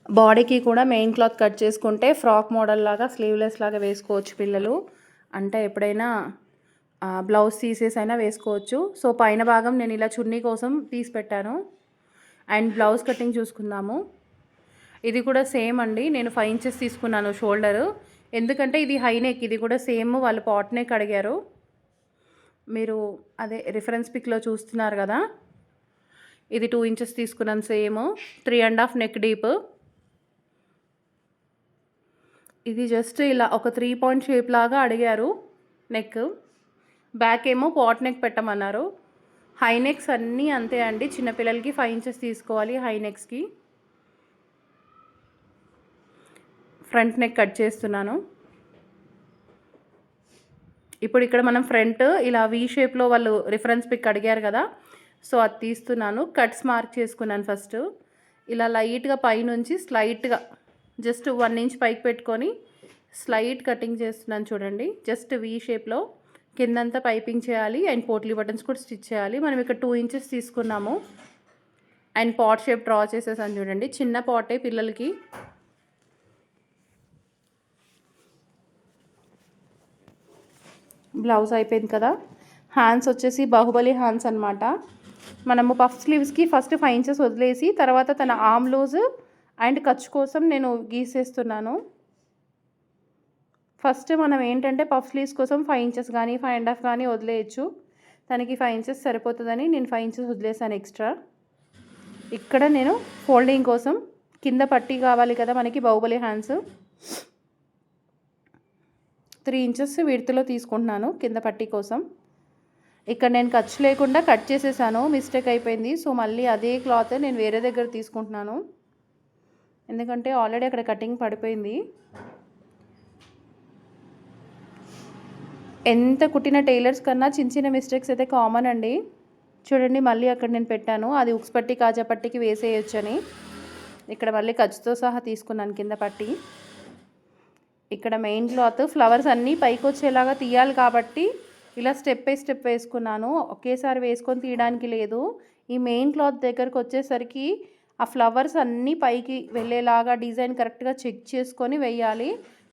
బాడీకి కూడా main cloth cut చేసుకుంటే ఫ్రాక్ మోడల్ లాగా స్లీవ్లెస్ లాగా వేసుకోవచ్చు పిల్లలు. అంటే ఎప్పుడైనా బ్లౌజ్ తీసేసి అయినా వేసుకోవచ్చు. సో పైన భాగం నేను ఇలా చున్నీ కోసం తీసి పెట్టాను. అండ్ బ్లౌజ్ కటింగ్ చూసుకుందాము. ఇది కూడా సేమ్ అండి. నేను 5 ఇంచెస్ తీసుకున్నాను షోల్డరు. ఎందుకంటే ఇది హై నెక్, ఇది కూడా సేమ్ వాళ్ళు పాట్ నెక్ అడిగారు. మీరు అదే రిఫరెన్స్ పిక్లో చూస్తున్నారు కదా, ఇది 2 ఇంచెస్ తీసుకున్నాను సేమ్. 3.5 neck deep. ఇది జస్ట్ ఇలా ఒక 3 పాయింట్ షేప్ లాగా అడిగారు నెక్. బ్యాక్ ఏమో పాట్ నెక్ పెట్టమన్నారు. హై నెక్స్ అన్నీ అంతే అండి. చిన్నపిల్లలకి 5 ఇంచెస్ తీసుకోవాలి హై నెక్స్కి. ఫ్రంట్ నెక్ కట్ చేస్తున్నాను. ఇప్పుడు ఇక్కడ మనం ఫ్రంట్ ఇలా వీ షేప్లో వాళ్ళు రిఫరెన్స్ పిక్ అడిగారు కదా, సో అది తీస్తున్నాను. కట్స్ మార్క్ చేసుకున్నాను ఫస్ట్. ఇలా లైట్గా పైనుంచి స్లైట్గా జస్ట్ 1 ఇంచ్ పైకి పెట్టుకొని స్లైట్ కటింగ్ చేస్తున్నాను చూడండి. జస్ట్ వీ షేప్లో కిందంతా పైపింగ్ చేయాలి అండ్ పోట్లీ బటన్స్ కూడా స్టిచ్ చేయాలి. మనం ఇక్కడ 2 ఇంచెస్ తీసుకున్నాము. అండ్ పాట్ షేప్ డ్రా చేసేసాను చూడండి. చిన్న పాటే పిల్లలకి. బ్లౌజ్ అయిపోయింది కదా. హ్యాండ్స్ వచ్చేసి బాహుబలి హ్యాండ్స్ అనమాట. మనము పఫ్ స్లీవ్స్కి ఫస్ట్ 5 ఇంచెస్ వదిలేసి తర్వాత తన ఆర్మ్ లూజ్ అండ్ ఖర్చు కోసం నేను గీసేస్తున్నాను. ఫస్ట్ మనం ఏంటంటే పఫ్ స్లీవ్స్ కోసం 5 ఇంచెస్ కానీ 5.5 కానీ వదిలేయచ్చు. తనకి 5 ఇంచెస్ సరిపోతుందని నేను 5 ఇంచెస్ వదిలేసాను ఎక్స్ట్రా. ఇక్కడ నేను ఫోల్డింగ్ కోసం కింద పట్టీ కావాలి కదా మనకి బాహుబలి హ్యాండ్స్, 3 ఇంచెస్ విడ్త్లో తీసుకుంటున్నాను కింద పట్టీ కోసం. ఇక్కడ నేను ఖర్చు లేకుండా కట్ చేసేసాను, మిస్టేక్ అయిపోయింది. సో మళ్ళీ అదే క్లాత్ నేను వేరే దగ్గర తీసుకుంటున్నాను, ఎందుకంటే ఆల్రెడీ అక్కడ కటింగ్ పడిపోయింది. ఎంత కుట్టిన టైలర్స్ కన్నా చిన్న చిన్న మిస్టేక్స్ అయితే కామన్ అండి. చూడండి మళ్ళీ అక్కడ నేను పెట్టాను, అది ఉక్స్ పట్టి కాజా పట్టికి వేసేయొచ్చని. ఇక్కడ మళ్ళీ ఖర్చుతో సహా తీసుకున్నాను కింద పట్టి. ఇక్కడ మెయిన్ క్లాత్ ఫ్లవర్స్ అన్నీ పైకి వచ్చేలాగా తీయాలి కాబట్టి ఇలా స్టెప్ బై స్టెప్ వేసుకున్నాను. ఒకేసారి వేసుకొని తీయడానికి లేదు. ఈ మెయిన్ క్లాత్ దగ్గరకు వచ్చేసరికి ఆ ఫ్లవర్స్ అన్నీ పైకి వెళ్ళేలాగా డిజైన్ కరెక్ట్గా చెక్ చేసుకొని వేయాలి.